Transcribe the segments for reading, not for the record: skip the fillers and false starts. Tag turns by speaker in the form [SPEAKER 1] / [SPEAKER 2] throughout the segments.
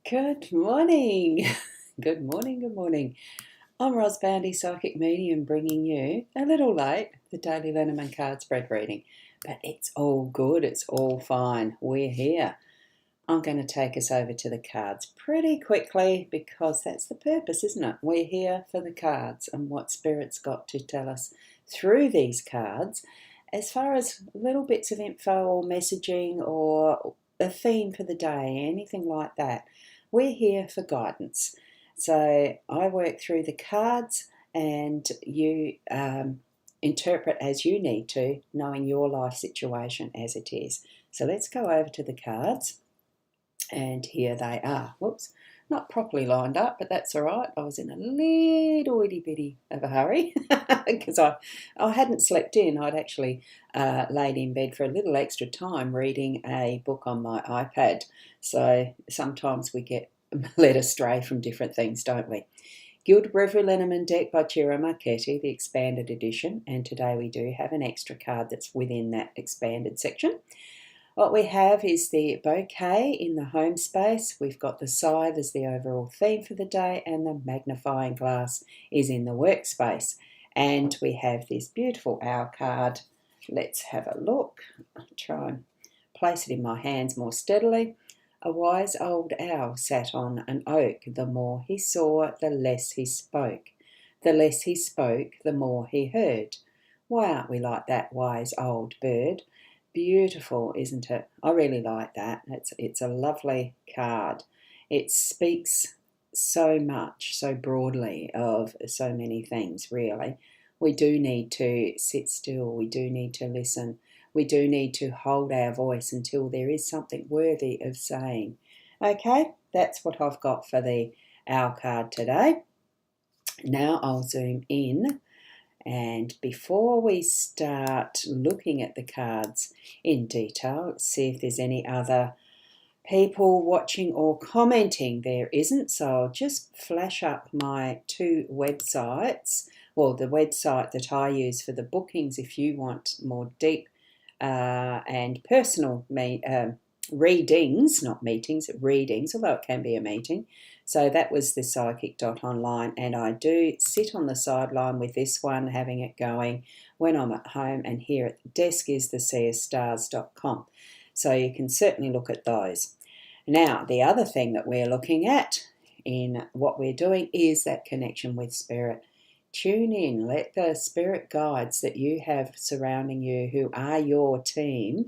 [SPEAKER 1] Good morning. Good morning, good morning. I'm Boundy, Psychic Medium, bringing you, a little late, the daily Lenormand card spread reading. But it's all good, it's all fine. We're here. I'm going to take us over to the cards pretty quickly because that's the purpose, isn't it? We're here for the cards and what Spirit's got to tell us through these cards. As far as little bits of info or messaging or a theme for the day, anything like that, we're here for guidance. So I work through the cards and you interpret as you need to, knowing your life situation as it is. So let's go over to the cards. And here they are. Whoops, not properly lined up, but that's all right. I was in a little itty bitty of a hurry because I hadn't slept in. I'd actually laid in bed for a little extra time reading a book on my iPad. So sometimes we get led astray from different things, don't we? Gilded Reverie Lenormand deck by Ciro Marchetti, the expanded edition. And today we do have an extra card that's within that expanded section. What we have is the bouquet in the home space. We've got the scythe as the overall theme for the day, and the magnifying glass is in the workspace. And we have this beautiful owl card. Let's have a look. I'll try and place it in my hands more steadily. A wise old owl sat on an oak. The more he saw, the less he spoke. The less he spoke, the more he heard. Why aren't we like that wise old bird? Beautiful, isn't it? I really like that. It's a lovely card. It speaks so much, so broadly of so many things, really. We do need to sit still. We do need to listen. We do need to hold our voice until there is something worthy of saying. Okay, that's what I've got for the owl card today. Now I'll zoom in. And before we start looking at the cards in detail, let's see if there's any other people watching or commenting. There isn't, so I'll just flash up my two websites. Well, the website that I use for the bookings if you want more deep and personal readings, not meetings, readings, although it can be a meeting. So that was the psychic.online, and I do sit on the sideline with this one, having it going when I'm at home, and here at the desk is the seeastars.com. So you can certainly look at those. Now, the other thing that we're looking at in what we're doing is that connection with Spirit. Tune in, let the spirit guides that you have surrounding you, who are your team,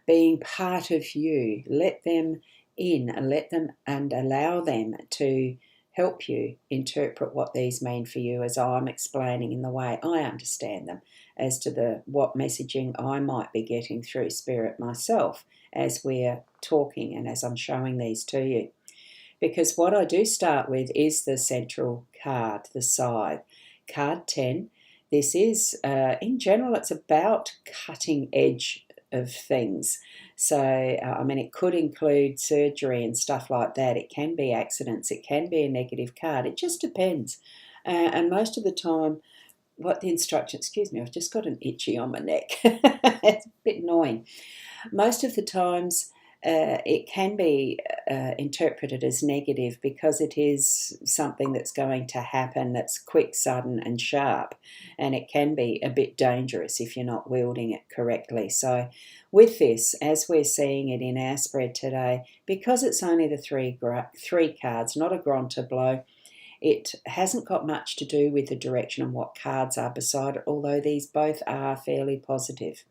[SPEAKER 1] being part of you, let them in and let them and allow them to help you interpret what these mean for you, as I'm explaining in the way I understand them, as to what messaging I might be getting through Spirit myself as we're talking and as I'm showing these to you. Because what I do start with is the central card, the scythe. Card 10, this is, in general, it's about cutting edge of things. So, I mean, it could include surgery and stuff like that. It can be accidents. It can be a negative card. It just depends. And most of the time, what the instruction, excuse me, I've just got an itchy on my neck. It's a bit annoying. Most of the times, it can be interpreted as negative because it is something that's going to happen that's quick, sudden and sharp, and it can be a bit dangerous if you're not wielding it correctly. So with this, as we're seeing it in our spread today, because it's only the three cards, not a grand tableau, it hasn't got much to do with the direction and what cards are beside it, although these both are fairly positive.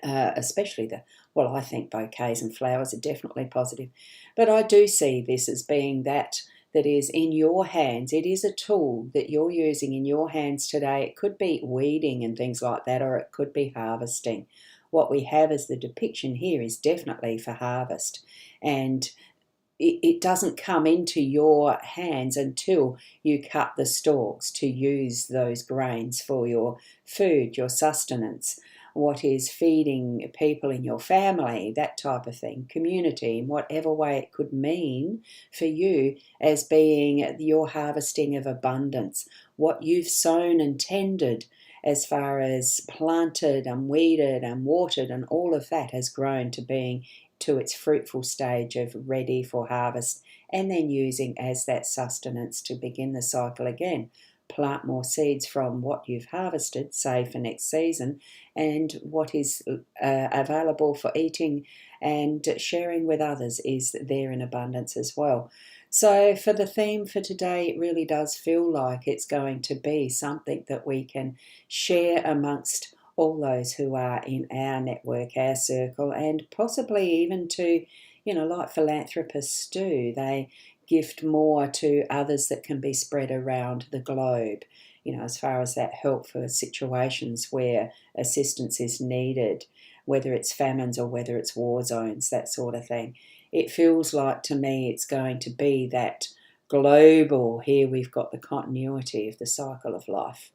[SPEAKER 1] Especially I think bouquets and flowers are definitely positive. But I do see this as being that is in your hands. It is a tool that you're using in your hands today. It could be weeding and things like that, or it could be harvesting. What we have as the depiction here is definitely for harvest. And it doesn't come into your hands until you cut the stalks to use those grains for your food, your sustenance. What is feeding people in your family, that type of thing, community, in whatever way it could mean for you as being your harvesting of abundance, what you've sown and tended as far as planted and weeded and watered, and all of that has grown to being to its fruitful stage of ready for harvest, and then using as that sustenance to begin the cycle again. Plant more seeds from what you've harvested, say for next season, and what is available for eating and sharing with others is there in abundance as well. So for the theme for today, it really does feel like it's going to be something that we can share amongst all those who are in our network, our circle, and possibly even to, like philanthropists do, they gift more to others that can be spread around the globe, as far as that help for situations where assistance is needed, whether it's famines or whether it's war zones, that sort of thing. It feels like to me it's going to be that global, here we've got the continuity of the cycle of life.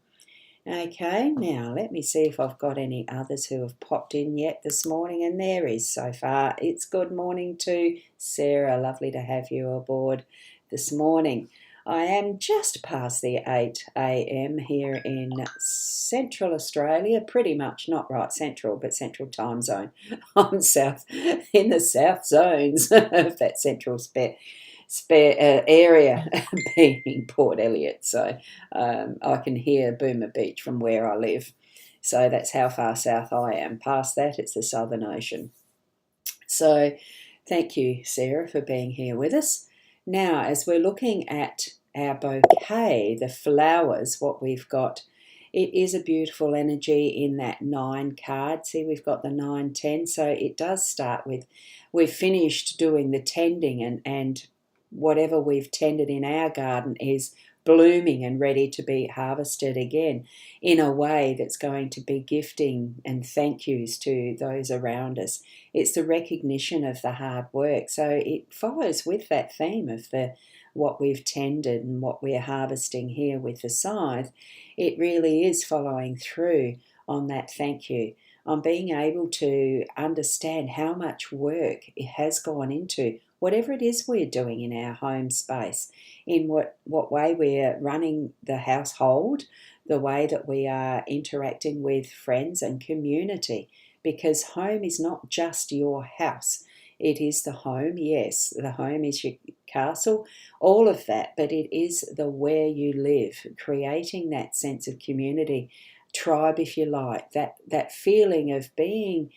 [SPEAKER 1] Okay, now let me see if I've got any others who have popped in yet this morning, and there is so far. It's good morning to Sarah. Lovely to have you aboard this morning. I am just past the 8 a.m. here in Central Australia, pretty much not right central, but central time zone. I'm in the south zones of that central area being Port Elliot, so I can hear Boomer Beach from where I live. So that's how far south I am. Past that, it's the Southern Ocean. So thank you, Sarah, for being here with us. Now, as we're looking at our bouquet, the flowers, what we've got, it is a beautiful energy in that 9 card. See, we've got the 9, 10. So it does start with, we've finished doing the tending, and whatever we've tended in our garden is blooming and ready to be harvested again in a way that's going to be gifting and thank yous to those around us. It's the recognition of the hard work. So it follows with that theme of what we've tended and what we're harvesting here with the scythe. It really is following through on that thank you, on being able to understand how much work it has gone into whatever it is we're doing in our home space, in what way we're running the household, the way that we are interacting with friends and community, because home is not just your house. It is the home, yes, the home is your castle, all of that, but it is the where you live, creating that sense of community, tribe if you like, that feeling of being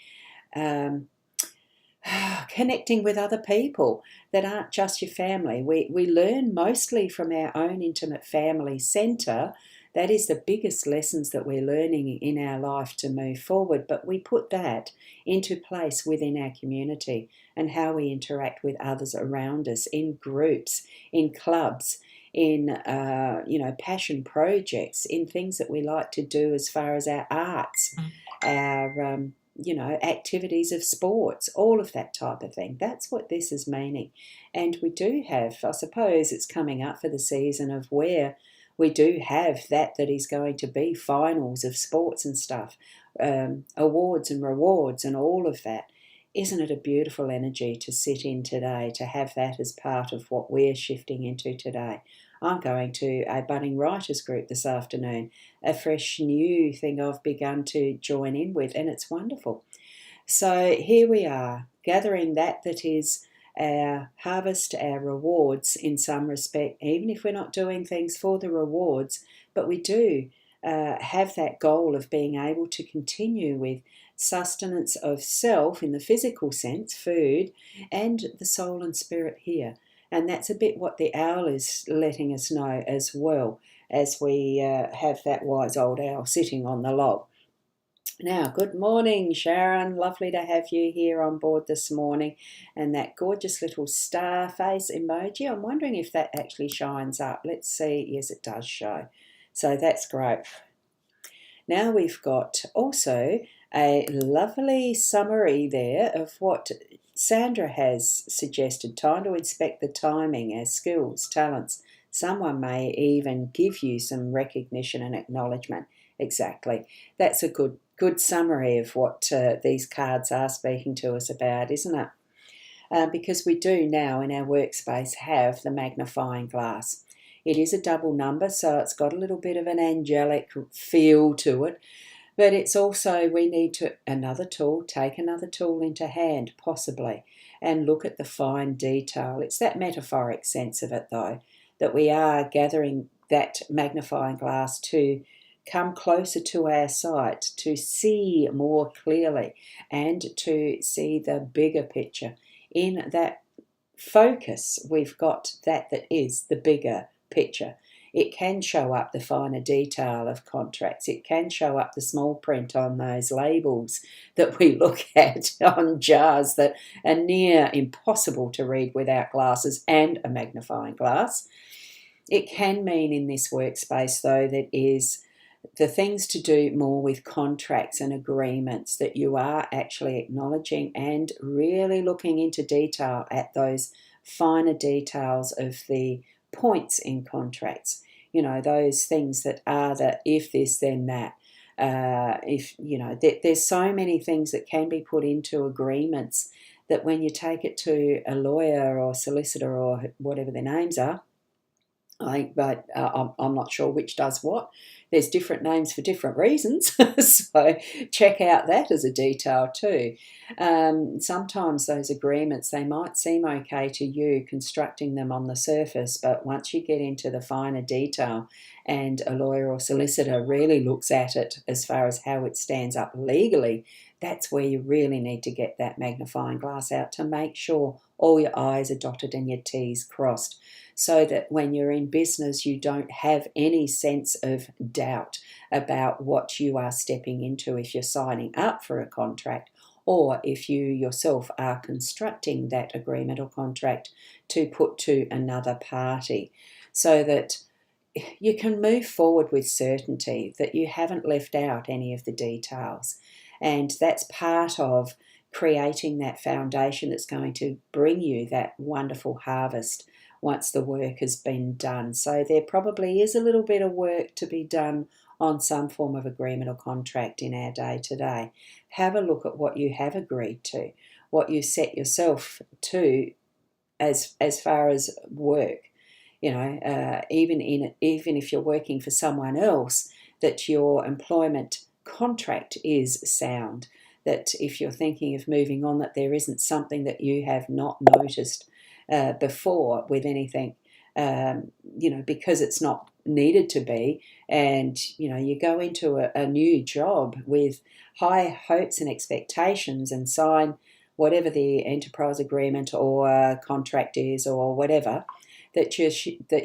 [SPEAKER 1] connecting with other people that aren't just your family. We learn mostly from our own intimate family centre. That is the biggest lessons that we're learning in our life to move forward, but we put that into place within our community and how we interact with others around us in groups, in clubs, in passion projects, in things that we like to do as far as our arts, our activities of sports, all of that type of thing. That's what this is meaning. And we do have, I suppose it's coming up for the season of where we do have that is going to be finals of sports and stuff, awards and rewards and all of that. Isn't it a beautiful energy to sit in today, to have that as part of what we're shifting into today? I'm going to a budding writers group this afternoon, a fresh new thing I've begun to join in with, and it's wonderful. So here we are, gathering that is our harvest, our rewards in some respect, even if we're not doing things for the rewards, but we do have that goal of being able to continue with sustenance of self in the physical sense, food, and the soul and spirit here. And that's a bit what the owl is letting us know as well, as we have that wise old owl sitting on the log. Now, good morning, Sharon. Lovely to have you here on board this morning. And that gorgeous little star face emoji, I'm wondering if that actually shines up. Let's see. Yes, it does show. So that's great. Now we've got also a lovely summary there of what Sandra has suggested. Time to inspect the timing, our skills, talents. Someone may even give you some recognition and acknowledgement. Exactly. That's a good summary of what these cards are speaking to us about, isn't it? Because we do now in our workspace have the magnifying glass. It is a double number, so it's got a little bit of an angelic feel to it. But it's also, we need to, take another tool into hand, possibly, and look at the fine detail. It's that metaphoric sense of it, though, that we are gathering that magnifying glass to come closer to our sight, to see more clearly, and to see the bigger picture. In that focus, we've got that is the bigger picture. It can show up the finer detail of contracts. It can show up the small print on those labels that we look at on jars that are near impossible to read without glasses and a magnifying glass. It can mean in this workspace, though, that is the things to do more with contracts and agreements, that you are actually acknowledging and really looking into detail at those finer details of the points in contracts. You know, those things that are the if this, then that. There's so many things that can be put into agreements that when you take it to a lawyer or solicitor or whatever their names are, I'm not sure which does what. There's different names for different reasons, so check out that as a detail too. Sometimes those agreements, they might seem okay to you constructing them on the surface, but once you get into the finer detail and a lawyer or solicitor really looks at it as far as how it stands up legally, that's where you really need to get that magnifying glass out to make sure all your I's are dotted and your T's crossed, so that when you're in business, you don't have any sense of doubt about what you are stepping into if you're signing up for a contract, or if you yourself are constructing that agreement or contract to put to another party, so that you can move forward with certainty that you haven't left out any of the details. And that's part of creating that foundation that's going to bring you that wonderful harvest once the work has been done. So there probably is a little bit of work to be done on some form of agreement or contract in our day to day. Have a look at what you have agreed to, what you set yourself to as far as work. You know, even if you're working for someone else, that your employment contract is sound, that if you're thinking of moving on, that there isn't something that you have not noticed before with anything, because it's not needed to be, and you go into a new job with high hopes and expectations and sign whatever the enterprise agreement or contract is or whatever, that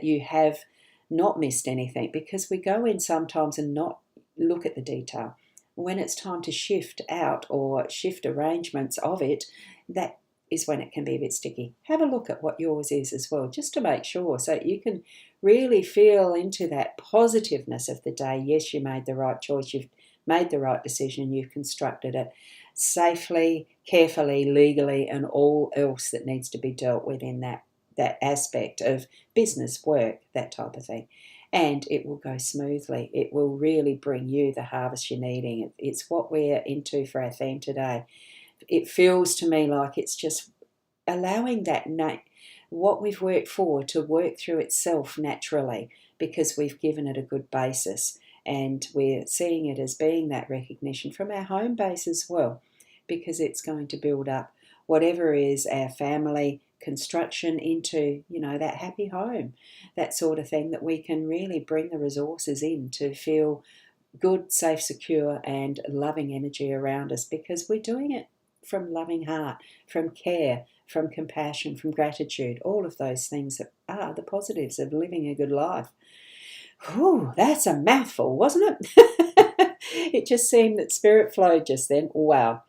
[SPEAKER 1] you have not missed anything, because we go in sometimes and not look at the detail. When it's time to shift out or shift arrangements of it, that is when it can be a bit sticky. Have a look at what yours is as well, just to make sure, so you can really feel into that positiveness of the day. Yes, you made the right choice, you've made the right decision, you've constructed it safely, carefully, legally, and all else that needs to be dealt with in that aspect of business, work, that type of thing. And it will go smoothly. It will really bring you the harvest you're needing. It's what we're into for our theme today. It feels to me like it's just allowing that what we've worked for to work through itself naturally, because we've given it a good basis, and we're seeing it as being that recognition from our home base as well, because it's going to build up whatever is our family construction into, that happy home, that sort of thing, that we can really bring the resources in to feel good, safe, secure, and loving energy around us, because we're doing it from loving heart, from care, from compassion, from gratitude, all of those things that are the positives of living a good life. Whew, that's a mouthful, wasn't it? It just seemed that spirit flowed just then. Wow.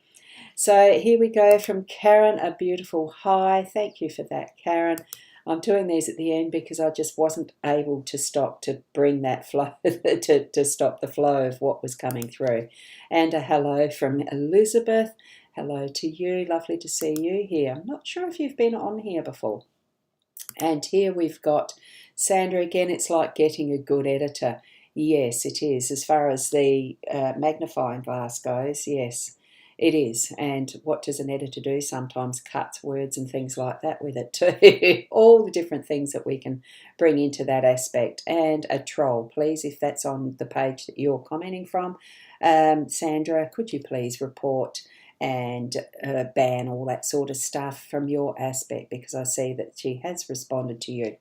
[SPEAKER 1] So here we go from Karen, a beautiful hi. Thank you for that, Karen. I'm doing these at the end because I just wasn't able to stop to bring that flow, to stop the flow of what was coming through. And a hello from Elizabeth. Hello to you. Lovely to see you here. I'm not sure if you've been on here before. And here we've got Sandra again. It's like getting a good editor. Yes, it is. As far as the magnifying glass goes, yes, it is. And what does an editor do? Sometimes cuts words and things like that with it too. All the different things that we can bring into that aspect. And a troll, please, if that's on the page that you're commenting from. Sandra, could you please report and ban all that sort of stuff from your aspect, because I see that she has responded to you.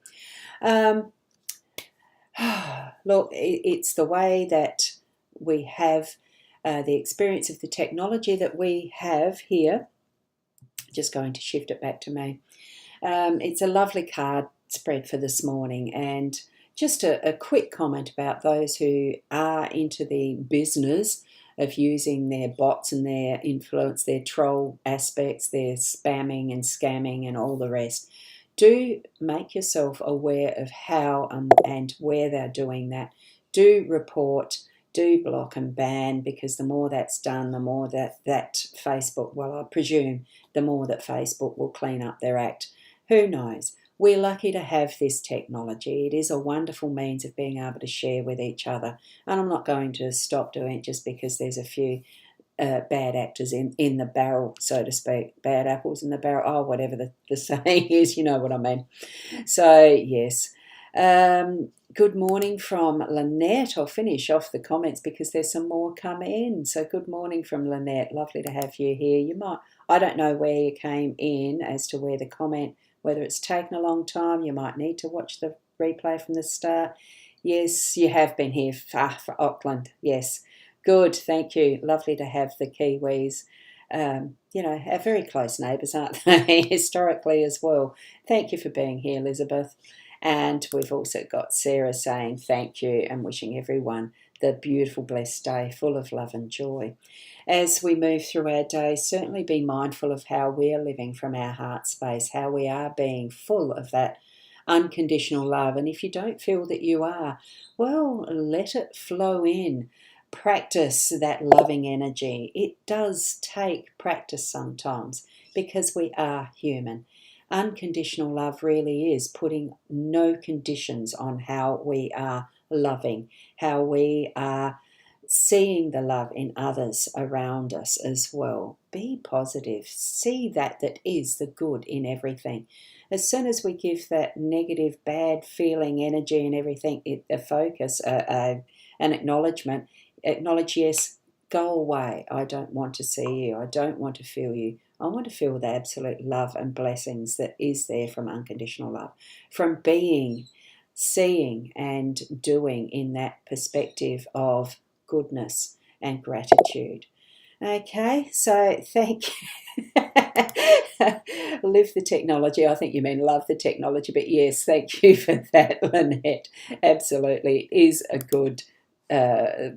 [SPEAKER 1] Look, it's the way that we have the experience of the technology that we have here. Just going to shift it back to me. It's a lovely card spread for this morning, and just a quick comment about those who are into the business of using their bots and their influence, their troll aspects, their spamming and scamming and all the rest. Do make yourself aware of how and where they're doing that. Do report, do block and ban, because the more that's done, the more that Facebook, well, I presume, the more that Facebook will clean up their act. Who knows? We're lucky to have this technology. It is a wonderful means of being able to share with each other. And I'm not going to stop doing it just because there's a few bad actors in the barrel, so to speak. Bad apples in the barrel. Oh, whatever the saying is, you know what I mean. So, yes. Good morning from Lynette. I'll finish off the comments because there's some more come in. So good morning from Lynette. Lovely to have you here. I don't know where you came in as to where the comment, whether it's taken a long time, you might need to watch the replay from the start. Yes, you have been here for Auckland. Yes, good, thank you. Lovely to have the Kiwis. Our very close neighbours, aren't they, historically as well. Thank you for being here, Elizabeth. And we've also got Sarah saying thank you and wishing everyone the beautiful, blessed day full of love and joy. As we move through our day, certainly be mindful of how we're living from our heart space, how we are being full of that unconditional love. And if you don't feel that you are, well, let it flow in. Practice that loving energy. It does take practice sometimes because we are human. Unconditional love really is putting no conditions on how we are loving, how we are seeing the love in others around us as well. Be positive. See that is the good in everything. As soon as we give that negative, bad feeling, energy and everything a focus, an acknowledgement, acknowledge, yes, go away. I don't want to see you. I don't want to feel you. I want to feel the absolute love and blessings that is there from unconditional love, from being, seeing and doing in that perspective of goodness and gratitude. Okay, so thank you. Live the technology. I think you mean love the technology, but yes, thank you for that, Lynette. Absolutely, it is a good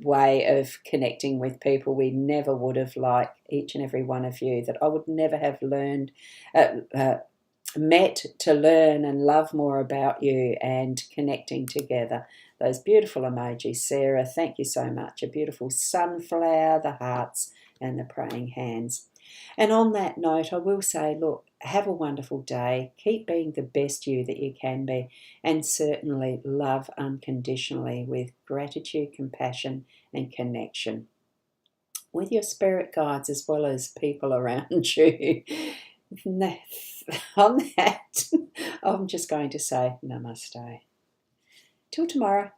[SPEAKER 1] way of connecting with people. We never would have, like each and every one of you, that I would never have met to learn and love more about you and connecting together. Those beautiful emojis, Sarah, thank you so much. A beautiful sunflower, the hearts and the praying hands. And on that note, I will say, look, have a wonderful day. Keep being the best you that you can be, and certainly love unconditionally with gratitude, compassion and connection with your spirit guides as well as people around you. On that, I'm just going to say namaste. Till tomorrow.